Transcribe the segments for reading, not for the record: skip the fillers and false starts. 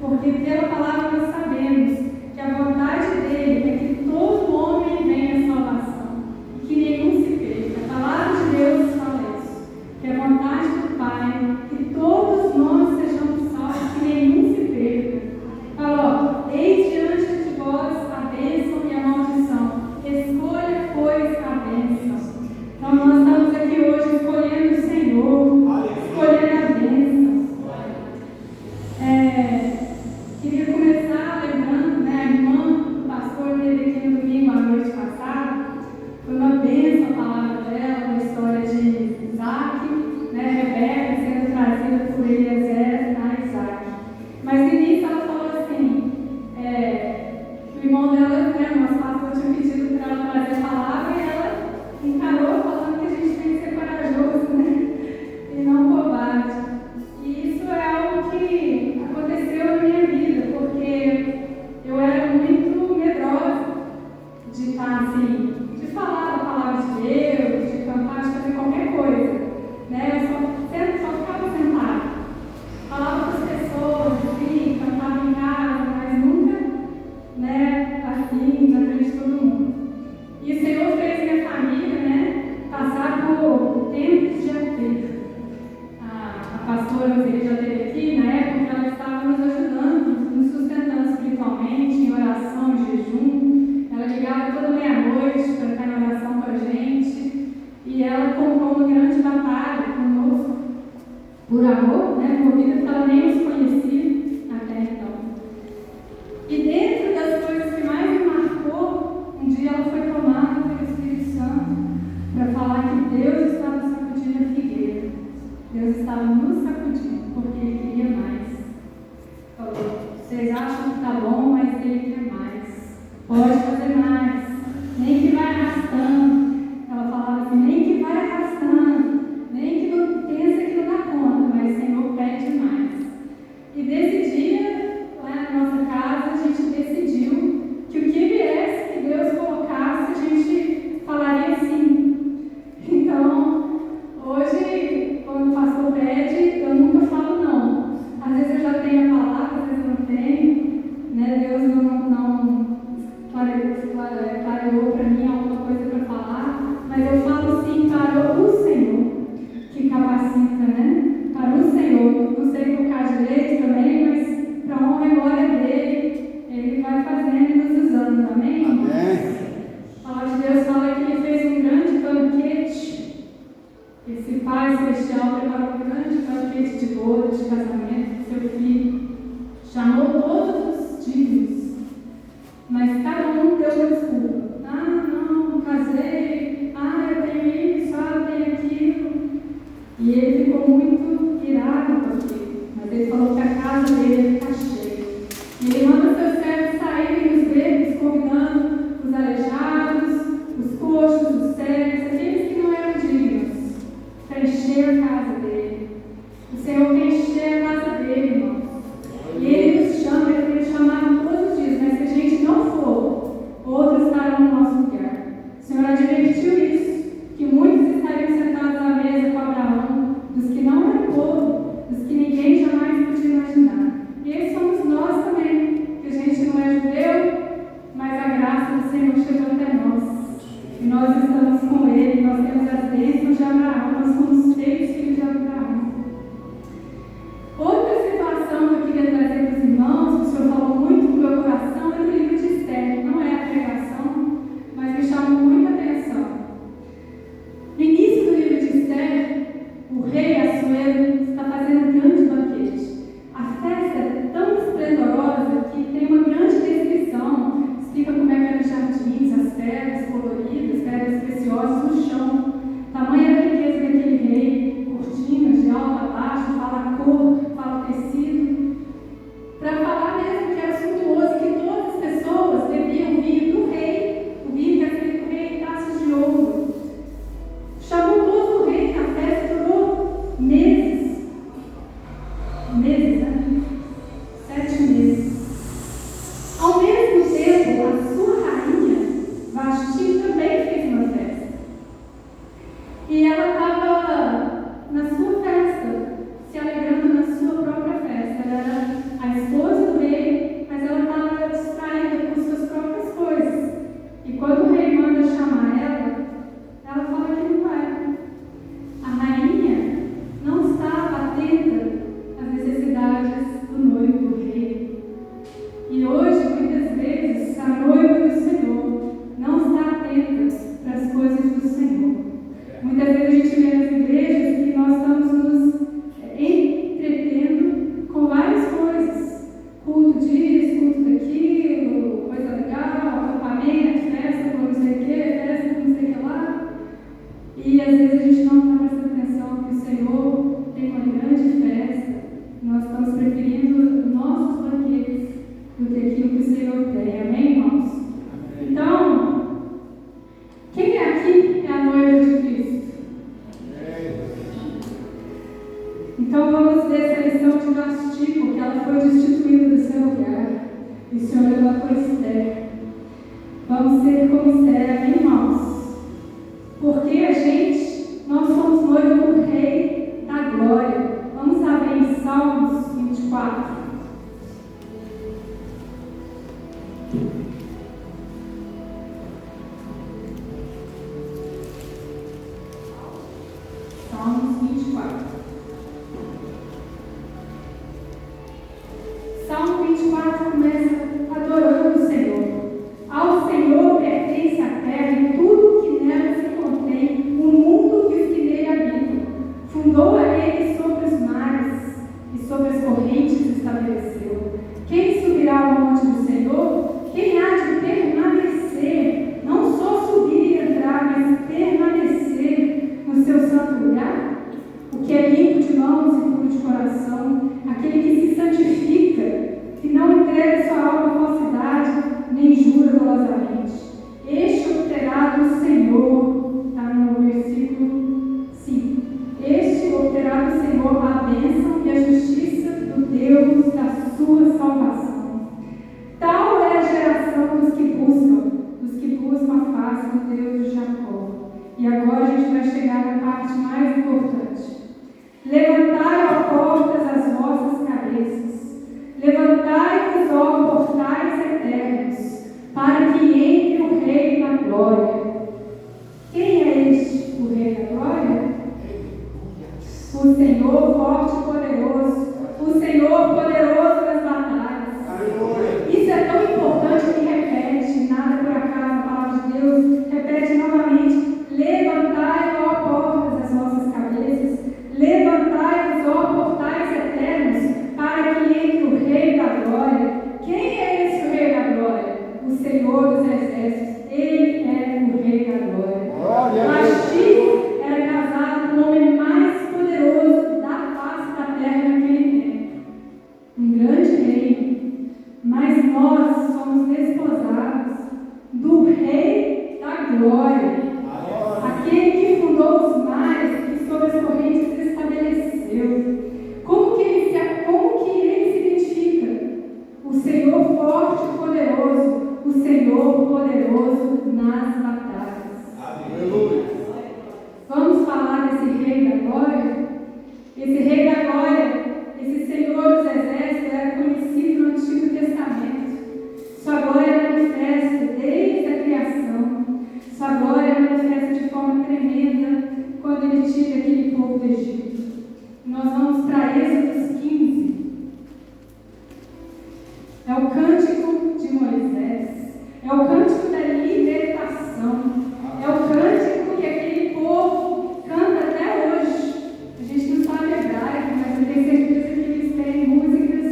porque pela palavra nós sabemos que a vontade dele é que todo homem venha à salvação e que nenhum se perca. A palavra de Deus fala isso, que a vontade do Pai, que todos nós sejamos salvos, que nenhum se perca. Fala, ó, eis diante de vós a bênção e a maldição. Escolha, pois, a bênção. Então nós estamos aqui hoje escolhendo o Senhor, escolhendo a bênção. Queria começar lembrando, né, a irmã do pastor teve aqui no domingo à noite passada. Foi uma bênção a palavra dela, uma história de Isaac, né, Rebeca sendo trazida por Eliezer a Isaac. Mas no início ela falou assim, o irmão dela, né, o nosso pastor tinha pedido para ela trazer a palavra e ela encarou falando que a gente tem que ser corajoso, né, e não covarde. E isso é algo que aconteceu na minha vida, porque eu era muito medrosa de estar assim, de falar da palavra de Deus, de cantar, de fazer qualquer coisa, né? Eu só ficava sentada, falava com as pessoas, assim, cantava em casa, mas nunca, né, assim, na frente de todo mundo. E o Senhor fez minha família, né, passar por tempos de aperto. A pastora Roseli já esteve aqui, na época ela estava nos ajudando, nos sustentando espiritualmente, em oração, em jejum. Ela ligava toda meia-noite para estar em oração com a gente. E ela comprou uma grande batalha conosco, por amor, né, por vida que ela nem nos conhecia até então. E dentro das coisas que mais me marcou, um dia ela foi tomada pelo Espírito Santo para falar que Deus estava sacudindo a figueira. Deus estava nos sacudindo, porque Ele queria mais. Falou, vocês acham que está bom, mas Ele quer mais. Pode fazer mais. Nem que vai arrastando. Ela falava assim, nem que vai arrastando. Nem que não pensa que não dá conta, mas o Senhor pede mais. E desse dia, lá na nossa casa, a gente decidiu que o que viesse, que Deus colocasse, a gente falaria sim. Então, hoje, quando o pastor pede, eu nunca falo não. Às vezes eu já tenho a palavra, às vezes eu não tenho. Né? Deus não clareou para mim alguma coisa para falar, mas eu falo sim para o Senhor, que capacita, né? Para o Senhor. Não sei por causa de leite também, mas para a honra e glória dele, Ele vai fazendo e nos usando, amém? Amém. A palavra de Deus fala que Ele fez um grande banquete. Esse Pai Celestial preparou um grande banquete de boda, de casamento do seu filho. Chamou todos os dignos, mas cada um deu uma desculpa. Não casei. Eu tenho isso, eu tenho aquilo. E ele ficou muito irado com aquilo. Mas ele falou que a casa dele está cheia. E ele manda seus servos saírem os verdes, convidando os aleijados, os coxos, os cegos, aqueles que não eram dignos, para encher a casa dele. O Senhor quer encher a casa dele, irmãos. E Ele nos chama, Ele tem chamado todos os dias, mas se a gente não for, outros estarão no nosso lugar. O Senhor advertiu isso, que muitos estariam sentados à mesa com Abraão, dos que não eram povo, dos que ninguém jamais podia imaginar. E esses somos nós também, que a gente não é judeu, mas a graça do Senhor chegou até nós. E nós estamos com Ele, nós temos as bênçãos de Abraão, nós somos feitos filhos de Abraão. Outra Então vamos ver essa lição de Vasti, porque ela foi destituída do seu lugar. E o Senhor levantou Esther. Vamos ser como Esther, amém, irmãos? Porque nós somos noivo do Rei da Glória. Vamos abrir em Salmos 24. Salmos 24. Salmo 24 começa adorando o Senhor. Ao Senhor pertence a terra e tudo que nela se contém, o mundo e os que nele habitam. Fundou a ele sobre os mares e sobre as correntes estabeleceu. Quem subirá ao monte do Senhor? Quem há de permanecer? Não só subir e entrar, mas permanecer no seu santo lugar? O que é limpo de mãos e puro de coração, aquele que se santifica, que não entrega sua alma à falsidade, nem jura dolosamente. Este obterá do Senhor, está no versículo 5. Este obterá do Senhor a bênção e a justiça do Deus da sua salvação. Tal é a geração dos que buscam a face do Deus de Jacó. E agora a gente vai chegar na parte mais importante. Levantai, ó portas, as vossas cabeças. Levantai-vos, ó portais eternos, para que entre o Rei da Glória. Quem é este, o Rei da Glória? O Senhor forte e poderoso. O Senhor poderoso nas batalhas. Isso é tão importante que repete, nada por acaso, a palavra de Deus repete novamente. Levantai, ó portas, as vossas cabeças. Levantai-vos, ó portais eternos, para que entre o Rei da Glória. Quem é esse o Rei da Glória? O Senhor dos Exércitos. Ele é o Rei da Glória. Vasti era casado com o homem mais poderoso da face da terra naquele tempo. Um grande rei. Mas nós somos desposados do Rei da Glória. Aquele que fundou os mares e sobre as correntes estabeleceu. Como que ele se identifica? O Senhor forte e poderoso, o Senhor poderoso nas batalhas. Aleluia. Vamos falar desse Rei da Glória? Esse Rei da Glória, esse Senhor dos Exércitos, era conhecido no Antigo Testamento. Sua glória manifesta desde a criação. Sua glória manifesta de forma tremenda quando ele tira aquele povo do Egito. Nós vamos para Êxodo 15. É o cântico de Moisés. É o cântico da libertação. É o cântico que aquele povo canta até hoje. A gente não sabe hebraico, mas eu tenho certeza que eles têm músicas.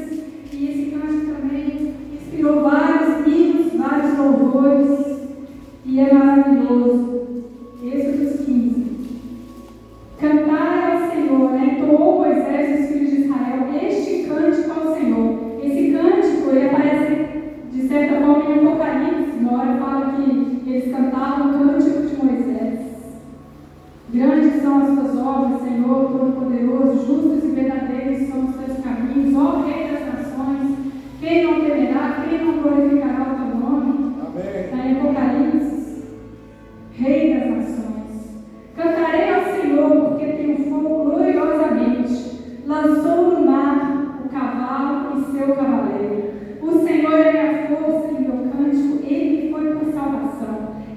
E esse cântico também inspirou vários hinos, vários louvores. E é maravilhoso. Êxodo 15. Cantai ao Senhor, né? Entoou Moisés e os filhos de Israel este cântico ao Senhor. Esse cântico, ele aparece de certa forma em Apocalipse. Uma hora fala que eles cantavam o cântico de Moisés. Grandes são as tuas obras, Senhor, Todo-Poderoso, justos e verdadeiros são os teus caminhos, ó Rei das nações. Quem não temerá, quem não glorificará o teu nome? Amém. Está em Apocalipse. Rei das nações. Cantarei ao Senhor, porque triunfou gloriosamente. Lançou no mar o cavalo e seu cavaleiro. O Senhor é minha força e meu cântico, ele foi por salvação.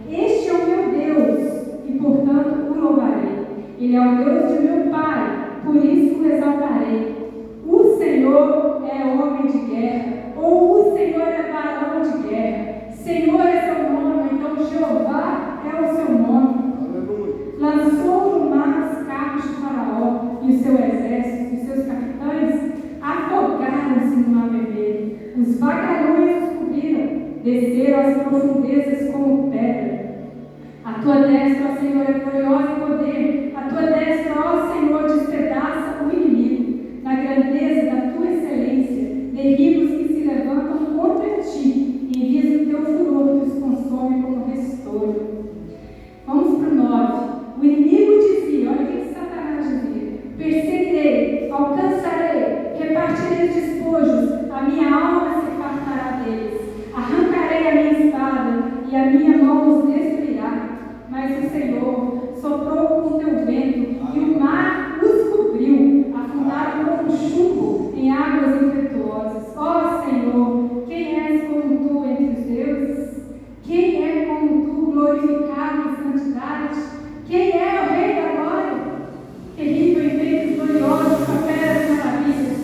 Este é o meu Deus, e portanto o louvarei. Ele é o Deus de meu Pai, por isso o exaltarei. O Senhor é homem de guerra, ou o Senhor é varão de guerra. Senhor é seu nome, então Jeová é o seu nome. Lançou no mar os carros de Faraó e o seu exército, e seus capitães afogaram-se no mar vermelho. Os vagalhões os cobriram, desceram às profundezas como pedra. A tua destra, ó Senhor, é gloriosa em poder. A tua destra, ó Senhor, despedaça o inimigo. Na grandeza da tua excelência, derriba os que se levantam contra ti, e envias o teu furor que os consome como restolho. Vamos para o 9. O inimigo dizia, olha o que Satanás dizia: perseguirei alcançarei, repartirei os despojos, a minha alma se fartará deles. Arrancarei a minha espada e a minha mão os destruirá. Mas o Senhor soprou com o teu vento e o mar os cobriu, afundaram como chumbo em águas impetuosas. Ó Senhor, quem és como tu entre os deuses? Quem é como tu, glorificado em santidade? Quem é o Rei da glória? Terrível em feitos gloriosos, que opera as maravilhas.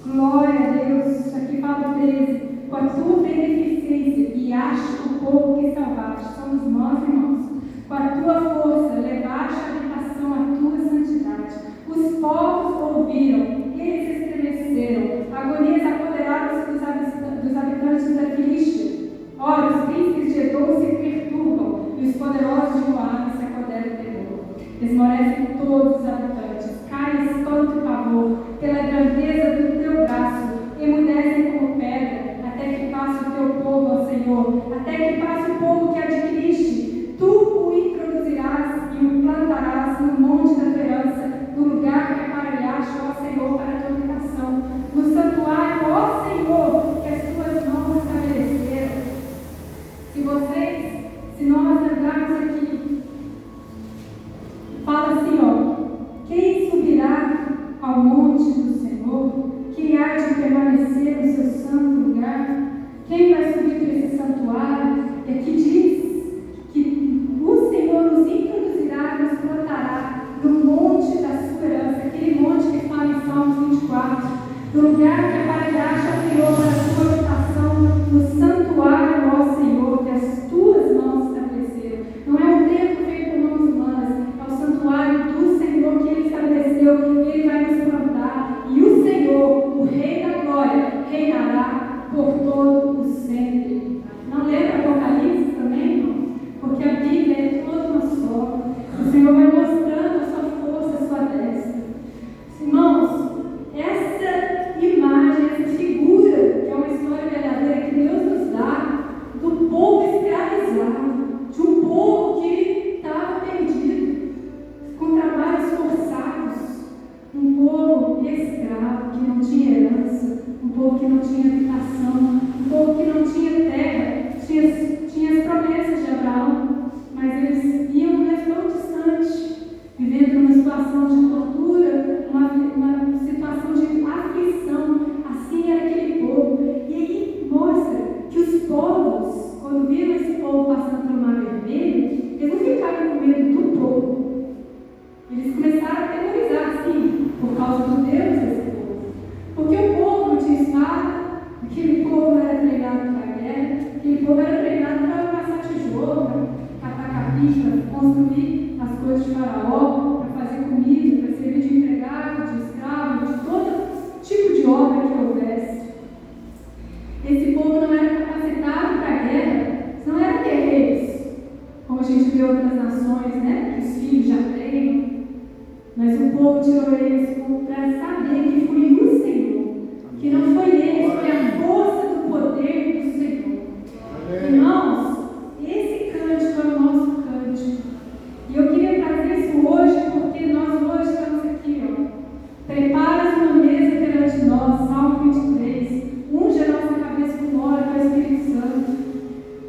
Glória a Deus. Aqui fala 13. Com a tua beneficência guiaste o povo que salvaste. Somos nós, irmãos. Com a tua força levaste a habitação à tua santidade. Os povos ouviram, eles estremeceram. Agonias apoderaram-se dos habitantes da Filístia. Ora, os príncipes de Edom se perturbam e os poderosos de Moabe se apoderam de terror. Esmorecem todos os habitantes, caem espanto e pavor pela grandeza do teu braço, emudecem como pedra, até que passe o teu povo, ó Senhor, até que passe o povo que adquiriste. Tu o introduzirás e o plantarás no monte da tua herança, no lugar que aparelhaste, ó Senhor, para a tua habitação, no santuário, ó Senhor, que as tuas mãos estabeleceram. Se nós entrarmos aqui, fala assim, ó, quem subirá ao monte do Senhor? Quem há de permanecer no seu santo lugar? Quem vai subir para esse santuário? E aqui diz que o Senhor nos introduzirá e nos plantará no monte da sua herança, aquele monte que fala em Salmos 24, no lugar que aparelhaste ao Senhor para a sua habitação, no santuário, ó Senhor, que as tuas mãos estabeleceram. Não é um templo feito por mãos humanas, é o santuário do Senhor que Ele estabeleceu, e Ele vai nos plantar. E o Senhor, o Rei da Glória, reinará por todo o sempre. Não lembra Apocalipse também, irmão? Porque a Bíblia é toda uma só. O Senhor vai mostrando a sua força, a sua destra. Irmãos, essa imagem, essa figura, que é uma história verdadeira que Deus nos dá, do povo escravizado, de um povo que estava perdido, com trabalhos forçados, um povo escravo, que não tinha herança, um povo que não tinha habitação, um povo que não tinha terra, tinha as promessas de Abraão, mas eles iam num lugar tão distante, vivendo numa situação de tortura, uma situação de aflição. Assim era aquele povo. E aí mostra que os povos, quando viram esse povo passando pelo Mar Vermelho, eles não ficaram com medo do povo. Eles começaram a atemorizar, sim, por causa do Deus desse povo. Porque o povo não tinha espada, aquele povo não era treinado para a guerra, aquele povo era treinado para passar tijolo, para catar capim, para construir as coisas de Faraó, para fazer comida, para servir de empregado, de escravo, de todo tipo de obra que houvesse. Esse povo não era capacitado para a guerra, não eram guerreiros, como a gente vê outras nações, né? Que os filhos já treinam. Mas o povo tirou eles para saber que foi o Senhor, que não foi eles, foi a força do poder do Senhor. Irmãos, esse cântico é o nosso cântico. E eu queria trazer isso hoje, porque nós hoje estamos aqui, ó. Preparas uma mesa perante nós, Salmo 23. Unge a nossa cabeça com óleo, com o Espírito Santo.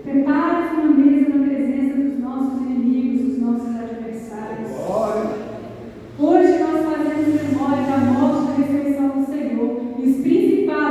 Preparas uma mesa na presença dos nossos inimigos, dos nossos adversários. Hoje nós fazemos memória da morte e da ressurreição do Senhor. E os principais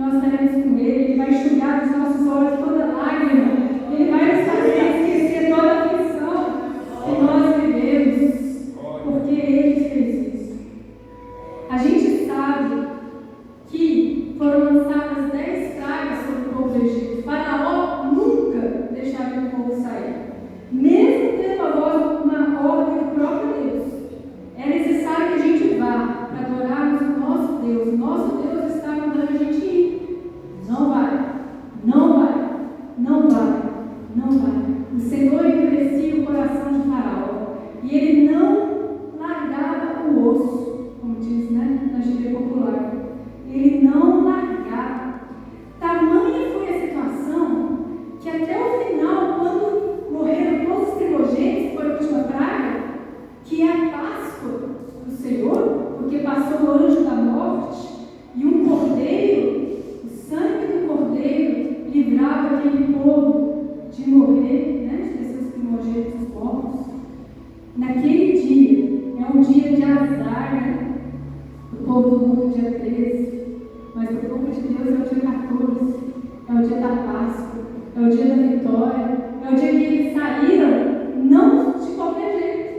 nós estaremos com Ele. Ele vai enxugar dos nossos olhos toda lágrima. Ele vai nos fazer esquecer toda a aflição que nós vivemos, porque Ele fez isso. A gente sabe que foram lançadas 10 pragas sobre o povo do Egito. Faraó nunca deixaria o povo sair, mesmo tendo a voz uma ordem do próprio Deus. É necessário que a gente vá para adorarmos o nosso Deus. O nosso Deus está mandando a gente ir. Não vai, não vai, não vai, não vai. O Senhor endurecia o coração de Faraó e ele não largava o osso, como diz, né, na gíria popular. Ele não largava. Tamanha foi a situação que até o final, quando morreram todos os primogênitos, que foi a última praga, que é a Páscoa do Senhor, porque passou o anjo da morte e um cordeiro, o sangue do cordeiro, livrava aquele povo de morrer, né, de ter seus primogênitos mortos. Naquele dia, é um dia de azar, né? O povo do mundo, dia 13, mas o povo de Deus é o dia 14, é o dia da Páscoa, é o dia da vitória, é o dia que eles saíram, não de qualquer jeito,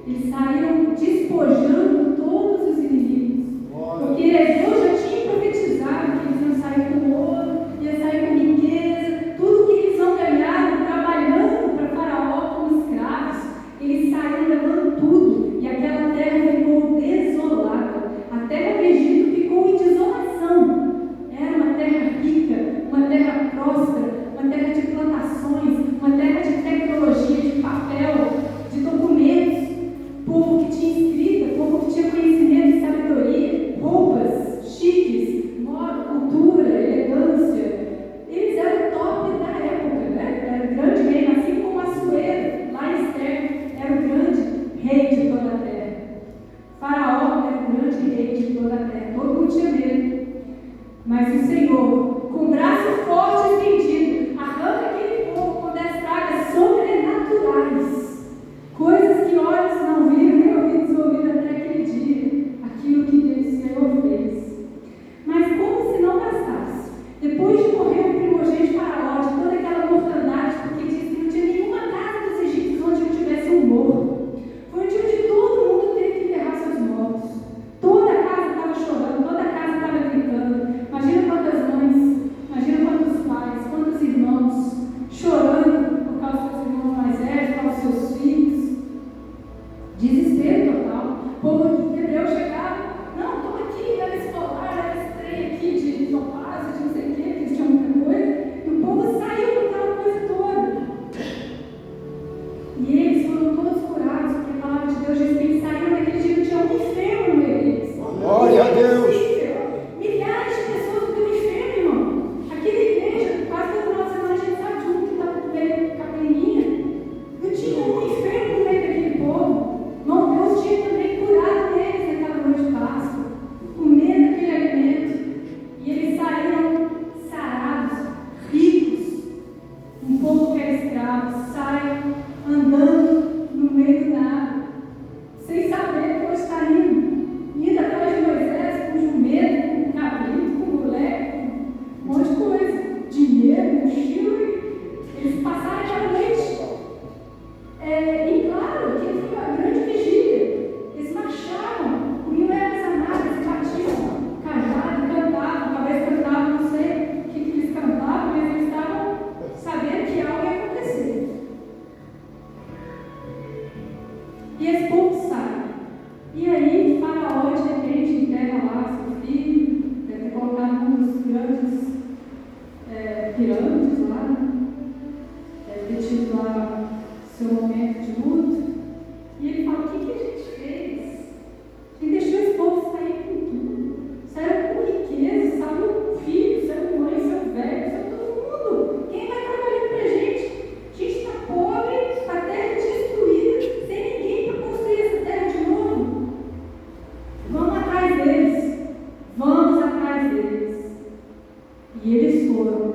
eles saíram despojando todos os inimigos, porque Deus já tinha profetizado que eles iam sair com ouro, iam sair com riqueza, tudo que eles não ganharam trabalhando para Faraó como escravos, eles saíram levando tudo, e aquela terra ficou desolada. A terra do Egito ficou em desolação. Era uma terra rica, uma terra próspera, uma terra de plantações, uma terra de tecnologia, de papel, de documentos, povo que tinha escrita, povo que tinha conhecimento e sabedoria, roupas chiques, moda, cultura, elegância. Eles eram o top da época, né? Era o grande reino, assim como Assuero, lá em Esther, era o grande rei de toda a terra. Faraó era o grande rei de toda a terra, todo mundo tinha medo. Mas o Senhor, com braço forte e estendido, arranca aquele povo com 10 pragas sobrenaturais, coisas que olhos não viram nem ouvidos ouviram até aquele dia, aquilo que o Senhor fez. Mas como se não bastasse, depois de morrer o primogênito Faraó, de toda aquela mortandade, porque diz que não tinha nenhuma casa dos egípcios onde não tivesse um morro. Foi um dia onde todo mundo teve que enterrar seus mortos. Toda a casa estava chorando, toda a casa estava gritando. Imagina quantas mães, imagina quantos pais, quantos irmãos chorando por causa dos seus irmãos mais velhos, por causa dos seus filhos. Desespero total. O povo hebreu chegava, não, toma aqui, leva esse colar, leva esse trem aqui de topázio, de não sei o que, que eles tinham muita coisa. E o povo saiu com aquela coisa toda. E eles foram todos curados, porque a palavra de Deus diz que eles saíram naquele dia, tinha um enfermo no meio deles. Glória a Deus! Milhares de pessoas no teu enfermo, irmão. Aqui na igreja, quase todo final de semana a gente sabe de um que estava no meio da capelinha. Não tinha um enfermo no meio daquele povo. Irmão, Deus tinha também curado eles naquela noite de Páscoa, comendo aquele alimento. E eles saíram sarados, ricos. Um povo que era escravo sai andando no meio do nada, sem saber para onde está indo atrás de Moisés com jumento, com cabrito, com moleque, um monte de coisa, dinheiro, mochila. Eles passaram aquela noite. E claro, que foi uma grande vigília. Eles marchavam, comiam ervas amargas, batiam cajado, cantavam, talvez cantavam, não sei o que eles cantavam, mas eles estavam sabendo que algo ia acontecer. E esse povo sai. E aí, Faraó, de repente, enterra lá seu filho, deve ter colocado um dos grandes pirâmides lá, deve ter tido lá seu momento de luto. E ele fala: o que a gente fez? A gente deixou esse povo sair com tudo. Saiu com riqueza, saiu filho, saiu mãe, saiu velho, saiu todo mundo. Quem vai trabalhar pra gente? A gente está pobre, a terra destruída, sem ninguém para construir essa terra de novo. Vamos atrás deles. Vamos atrás deles. E eles foram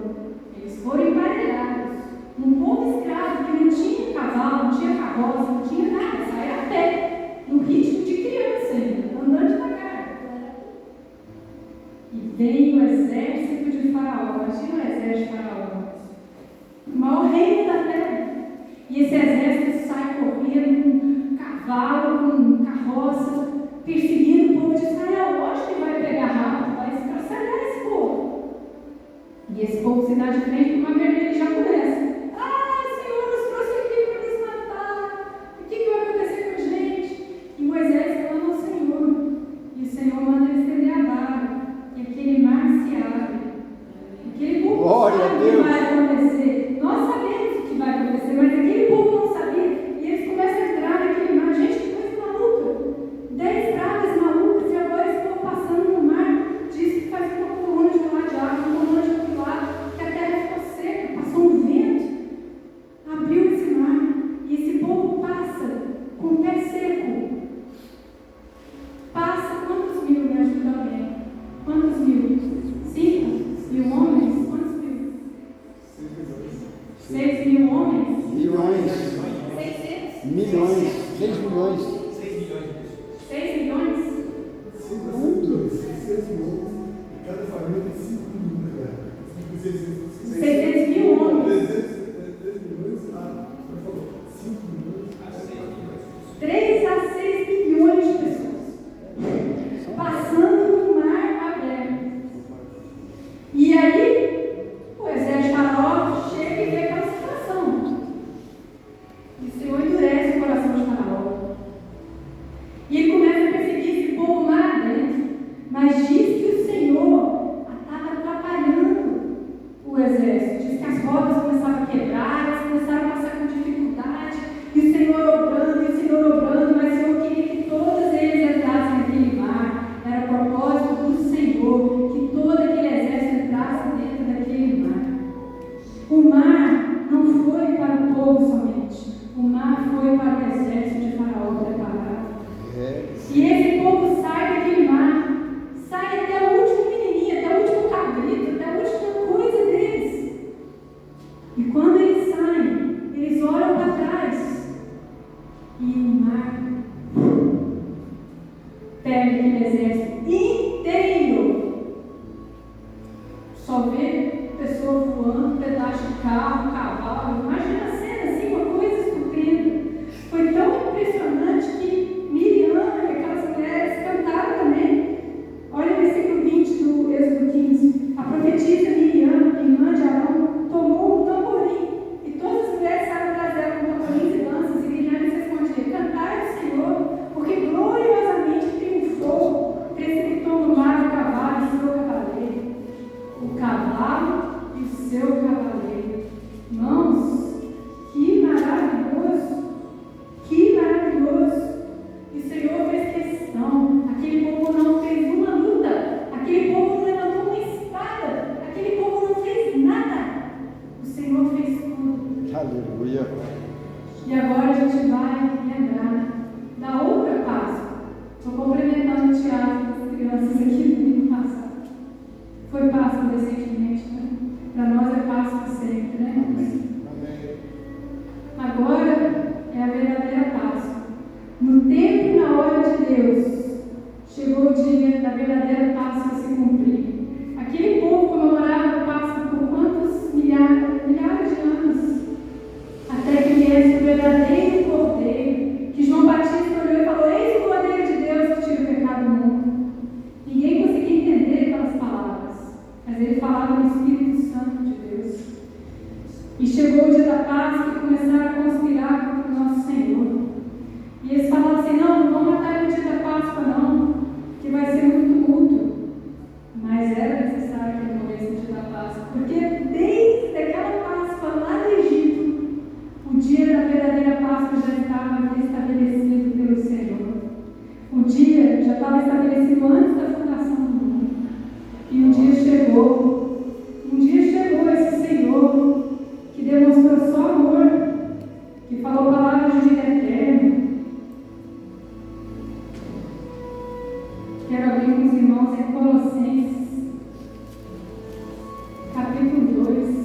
emparelhados. Um povo escravo que não tinha cavalo, não tinha carroça, não tinha nada, saía a pé, no ritmo de criança ainda, andando devagar. E veio o exército de E esse povo se dá de frente para uma vermelha e já começa. Ah, o Senhor nos trouxe aqui para nos matar. O que vai acontecer com a gente? E Moisés clama ao Senhor. E o Senhor manda ele estender a vara. E aquele mar se abre. Aquele povo sabe o que vai acontecer. Nós sabemos o que vai acontecer, mas aquele povo não sabia. E eles começam a entrar naquele mar. Gente, que coisa maluca. 10 pragas malucas e agora eles estão passando no mar. Diz que faz uma coluna de um lado de água, uma coluna de outro lado, que a terra ficou seca, passou um vento, abriu esse mar. E esse povo passa com o pé seco. Passa quantos mil, me ajuda alguém? Quantos mil? 5.000 homens? Quantos mil? 6.000 homens? Milhões. 600? Milhões. 6 milhões. 6 milhões? Cada família tem 5 mil, cara. 600 mil homens. 3 milhões, por favor. 5 milhões. 3 a 6 milhões de pessoas passando no mar aberto. E aí, o exército de Faraó chega e vê aquela situação. E o Senhor endurece o coração de Faraó. E ele começa a perseguir esse povo lá dentro. Mas diz que o Senhor estava atrapalhando o exército. Diz que as rodas começavam a quebrar, eles começaram a passar com dificuldade. E o Senhor obrando, mas o Senhor queria que todos eles entrassem naquele mar. Era o propósito do Senhor, que todo aquele exército entrasse dentro daquele mar. O mar não foi para o povo somente. O mar foi para o exército de Faraó preparado. E esse povo sai daquele mar, sai até o último menininho, até o último cabrito, até a última coisa deles. E quando eles saem, eles olham para trás e o mar pega aquele exército inteiro. Só vê pessoa voando, pedaço de carro, cavalo. Imagina a cena assim, uma coisa estupenda. Foi tão impressionante que Miriam e aquelas mulheres cantaram também. Olha o versículo 20 do Êxodo 15. A profetisa Miriam, irmã de Arão, tomou um tamborim. E todas as mulheres saíram atrás dela com tamborins e danças e guilhermes respondiam: cantai ao Senhor, porque gloriosamente triunfou, precipitou no mar o cavalo e seu cavaleiro. O cavalo e o seu cavaleiro. Irmãos, que maravilhoso! Que maravilhoso! E o Senhor fez questão. Aquele povo não fez uma luta. Aquele povo não levantou uma espada. Aquele povo não fez nada. O Senhor fez tudo. Aleluia. E agora a gente vai lembrar da outra Páscoa. Estou complementando o teatro das crianças aqui no domingo passado. Foi Páscoa recentemente, né? Para nós é Páscoa sempre, né? Amém. Agora é a verdadeira Páscoa. No tempo e na hora de Deus, chegou o dia da verdadeira Páscoa se cumprir. Aquele povo comemorava a Páscoa por quantos milhares de anos? Até que viesse o verdadeiro Cordeiro, que João Batista olhou e falou: eis o Cordeiro de Deus que tira o pecado do mundo. Ninguém conseguia entender aquelas palavras, mas ele falava no Espírito Santo de Deus. E chegou o dia da Páscoa e começaram a conspirar contra o nosso Senhor. E eles falavam assim: não vamos matar ele no dia da Páscoa não, que vai ser muito tumulto. Mas era necessário que ele morresse no dia da Páscoa, porque desde aquela Páscoa lá do Egito, o dia da verdadeira Páscoa já estava estabelecido pelo Senhor. O dia já estava estabelecido antes da fundação do mundo. E um dia chegou esse Senhor que demonstrou só amor, que falou palavras de vida eterna. Quero abrir com os irmãos em Colossenses, capítulo 2.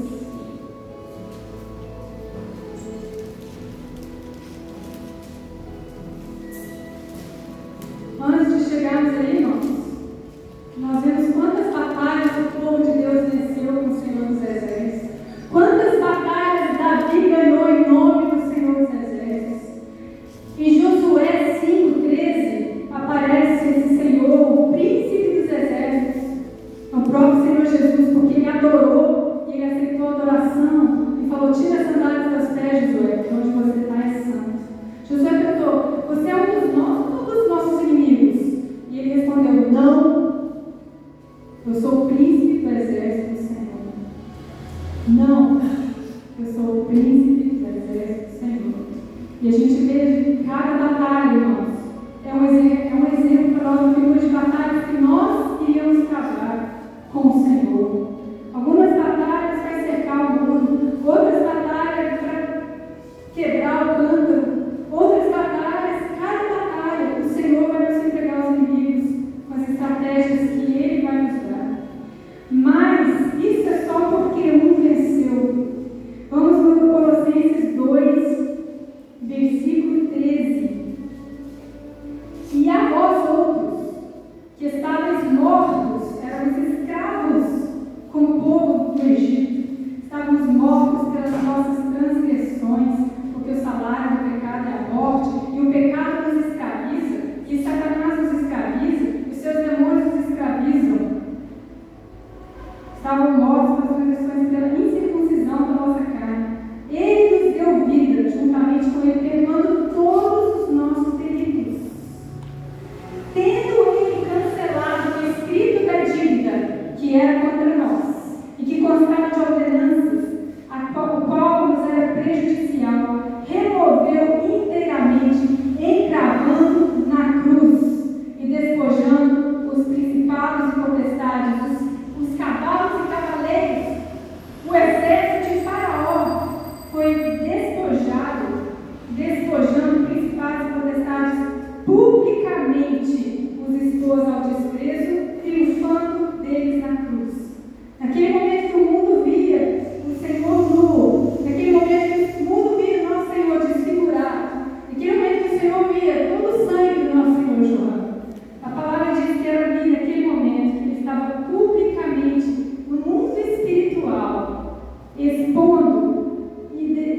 Antes de chegarmos aí, irmãos, nós vemos quantas batalhas o povo de Deus venceu com o Senhor dos Exércitos. Quantas batalhas Davi ganhou em nome do Senhor dos Exércitos. Em Josué 5,13 aparece esse Senhor, o príncipe dos exércitos, o próprio Senhor Jesus, porque ele adorou E a gente vê cada batalha, irmãos. É um exemplo para nós, figura de batalhas que nós iríamos travar com o Senhor. Algumas batalhas para cercar o mundo, outras batalhas para quebrar o cântaro, outras batalhas, cada batalha, o Senhor vai nos entregar aos inimigos com as estratégias que Ele vai nos dar. Mas isso é só porque um venceu. Vamos no Colossenses 2, versículo 13. E a vós outros, que estáveis mortos, éramos escravos, como o povo do Egito, estávamos mortos pelas nossas transgressões, porque o salário do pecado é a morte, e o pecado nos escraviza, e Satanás nos escraviza, e seus demônios nos escravizam. Estavam mortos pelas transgressões pela incircuncisão da nossa carne. Ele nos deu vida, juntamente com Ele, perdoando todos os nossos delitos, tendo Ele cancelado o escrito da dívida que era contra nós, e que constava de ordenanças, o qual nos era prejudicial, removeu inteiramente, encravando na cruz, e despojando os principados e potestades, os cavalos e cavaleiros, o exército de Faraó, foi despojando principados e potestades publicamente, os expôs ao desprezo, triunfando deles na cruz. Naquele momento que o mundo via o Senhor nu, naquele momento que o mundo via o nosso Senhor desfigurado, naquele momento que o Senhor via todo o sangue do nosso Senhor jorrando, a palavra diz que era ali, naquele momento, que ele estava publicamente no mundo espiritual, expondo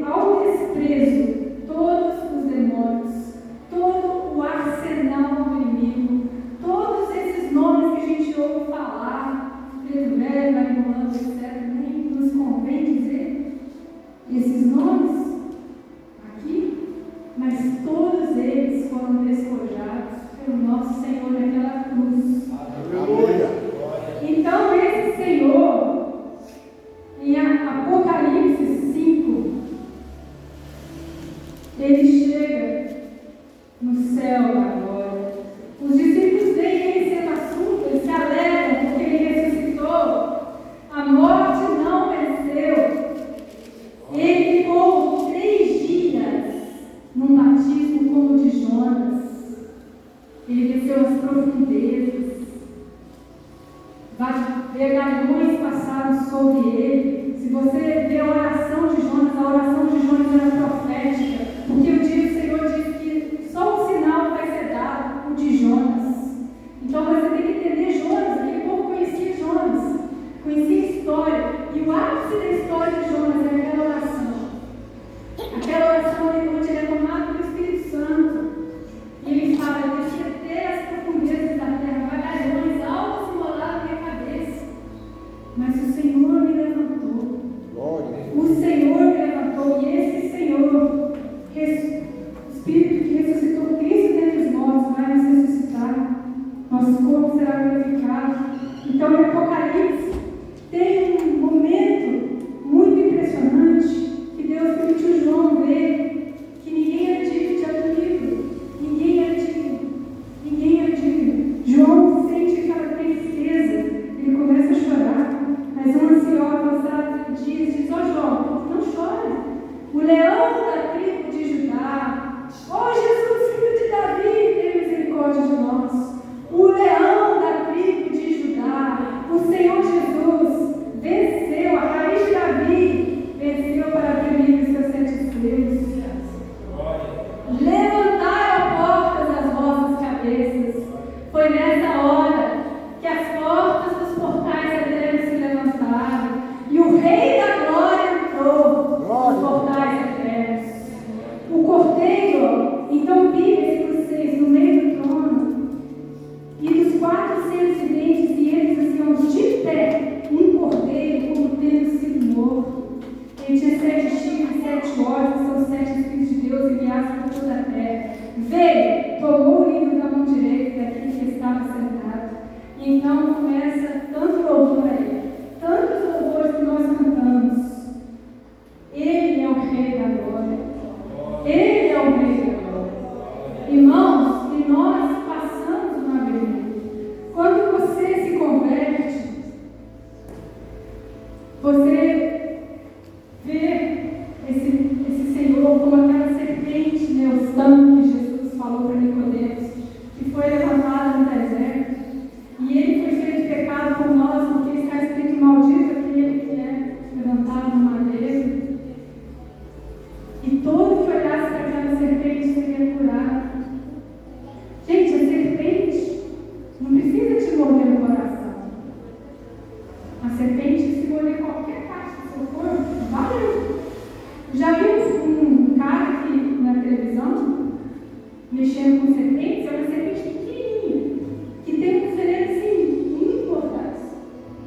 ao desprezo todos os demônios, todo o arsenal do inimigo, todos esses nomes que a gente ouve falar, Pedro Velho, Marimolando, etc., nem nos convém dizer esses nomes aqui, mas todos eles foram despojados pelo nosso Senhor naquela cruz. Aleluia. Então, esse Senhor, em Apocalipse 5, ele chega no céu da glória. Os discípulos veem ele sendo assunto, eles se alegram porque ele ressuscitou. A morte não venceu. Ele ficou 3 dias num batismo como o de Jonas. Ele desceu às profundezas. Vergalhões passaram sobre ele. Se você vê a oração de Jonas era profética, porque o dia do Senhor diz que só um sinal vai ser dado, o de Jonas. Então você tem que entender Jonas, aquele povo conhecia Jonas, conhecia a história, e o ápice da história de Jonas é aquela oração onde ele é tomado pelo Espírito Santo, e ele fala: eu desci até as profundezas da terra, vagalhões altos e molaram minha cabeça, mas o Senhor me levantou. O Senhor me levantou, e esse Senhor, o Espírito que ressuscitou Cristo dentre os mortos, vai nos ressuscitar. Nosso corpo será glorificado. Então, em Apocalipse, tem um momento muito impressionante que Deus permitiu João ver, que ninguém era digno de abrir o livro. Você vê esse Senhor como aquela serpente, né, os tanques que Jesus falou para Nicodemos, que foi levantada no deserto. E ele foi feito pecado por nós, porque está escrito: maldito aquele que é levantado no madeiro. E todo que olhasse para aquela serpente seria curado. Gente, a serpente não precisa te morder no coração. A serpente, se morder qualquer parte do seu corpo, valeu. Já viu um cara que na televisão mexendo com serpentes? É uma serpente pequenininha, que tem um veneno assim, muito importante.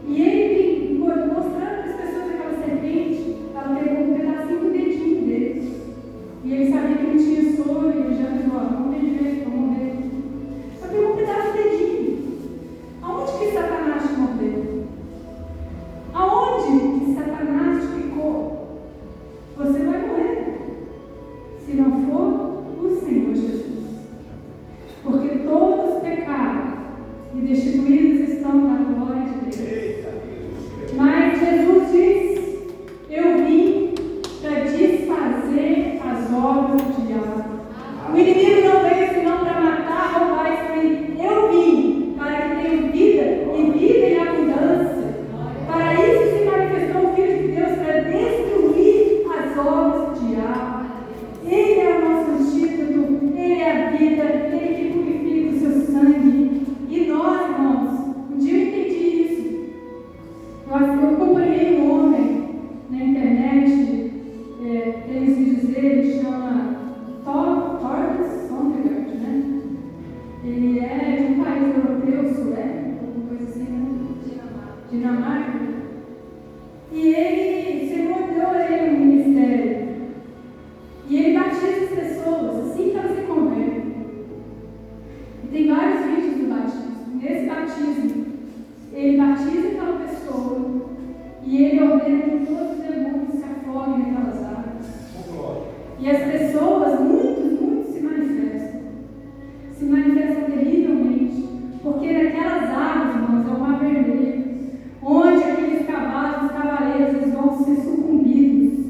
E ele mostrando para as pessoas aquela serpente, ela pegou um pedacinho do dedinho dele. E ele sabia que ele tinha soro, e ele já falou: não tem jeito, vamos morrer. Só pegou um pedaço do dedinho. Aonde que Satanás te mordeu? Aonde que Satanás te picou? Você vai morrer, se não for o Senhor Jesus. Porque todos pecaram e destituídos estão da glória de Deus. Mas Jesus diz: eu vim para desfazer as obras do diabo. O inimigo não veio senão para matar, roubar e destruir. Eu vim para que tenham vida e vida em abundância. Para isso se manifestou o Filho de Deus, para destruir as obras do diabo. Ele é o nosso antídoto, Ele é a vida, Ele que purifica o seu sangue. E nós, irmãos, um dia eu entendi isso. Eu acompanhei um homem na internet, tem esse vídeos dele, chama Torres Sondergaard, né? Ele é de um país europeu, Suécia, alguma coisa assim, né? Dinamarca. E ele, o Senhor deu a ele um ministério. E ele batiza as pessoas assim que elas se convertem. E tem vários vídeos do batismo. Nesse batismo, ele batiza aquela pessoa e ele ordena que todos os demônios se afoguem naquelas águas. E as pessoas, muitos se manifestam. Se manifestam terrivelmente. Porque naquelas águas, irmãos, é o mar vermelho, onde aqueles cavalos, os cavaleiros, eles vão ser sucumbidos.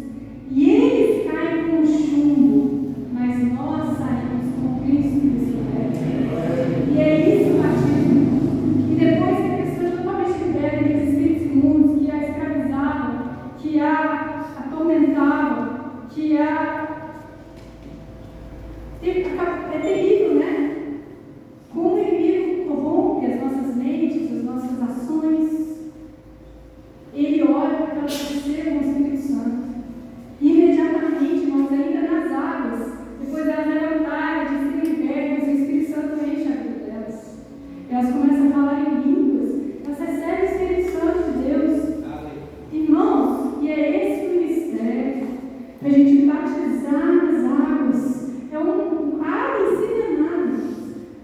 E eles caem com chumbo, mas nós saímos com Cristo ressurreto. E é isso o batismo. E depois que a pessoa totalmente liberta aqueles espíritos imundos que a escravizavam, que a atormentavam, que a... É terrível, né? Como o inimigo corrompe as nossas mentes, as nossas ações. Ele ora para que elas recebam o Espírito Santo. Imediatamente, irmãos, ainda nas águas, depois delas levantarem, de serem libertas, o Espírito Santo enche a vida delas. Elas começam a falar em línguas, elas recebem o Espírito Santo de Deus. Irmãos, e é esse o ministério, a gente batizar nas águas. Água ensina nada,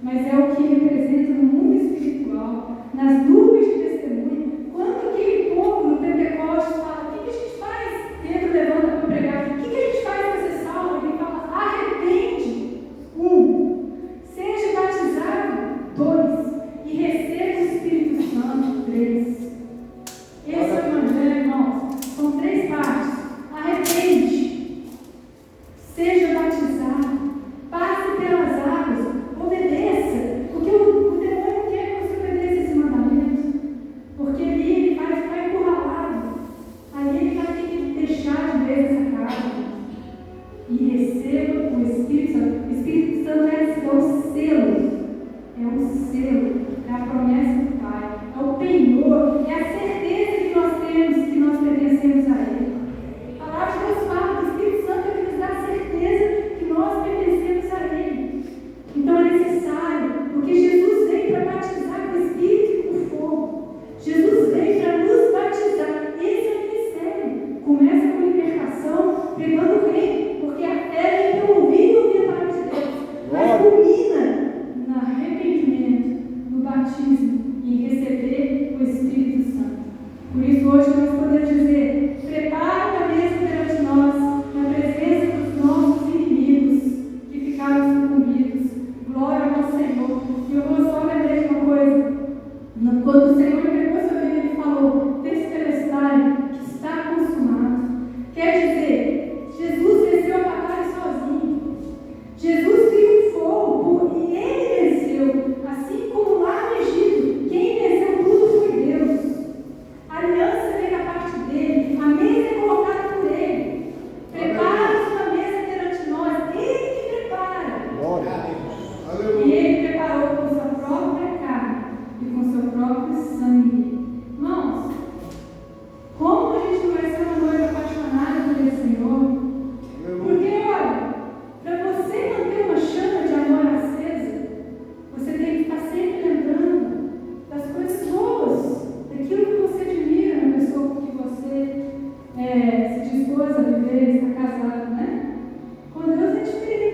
mas é o que representa no mundo espiritual, nas nuvens de testemunho. Quando aquele povo no Pentecostes fala: o que a gente faz? Pedro levanta para pregar: o que a gente faz para ser salvo? Ele fala: arrepende. 1. Seja batizado. 2. E receba o Espírito Santo. 3. Esse é o Evangelho, irmãos. São 3 partes. Arrepende. Seja batizado. Passe pelas águas. Obedeça. Porque o demônio não quer que você obedeça esse mandamento. Porque ali ele vai ficar encurralado. Ali ele vai ter que deixar de vez essa casa. E receba o Espírito Santo. O Espírito Santo é o selo. É o selo. É a promessa do Pai. É o penhor. É a certeza que nós temos, que nós pertencemos a Ele. A palavra de Deus fala que o Espírito Santo é que nos dá a certeza que nós pertencemos a Ele. Então é necessário, porque Jesus veio para batizar com o Espírito e com fogo. Jesus veio para nos batizar. Esse é o ministério. Começa com libertação, pregando o reino, porque a fé vem pelo ouvir e ouvir a palavra de Deus. Mas culmina no arrependimento, no batismo e em receber o Espírito Santo. Por isso hoje nós podemos dizer: prepara a cabeça perante nós, na presença dos nossos inimigos que ficaram sucumbidos. Glória ao Senhor. E eu vou só lembrar de uma coisa. Quando o Senhor pegou essa vida, Ele falou: Testelestai, que coisa viver, estar casado, né? Com Deus a gente tem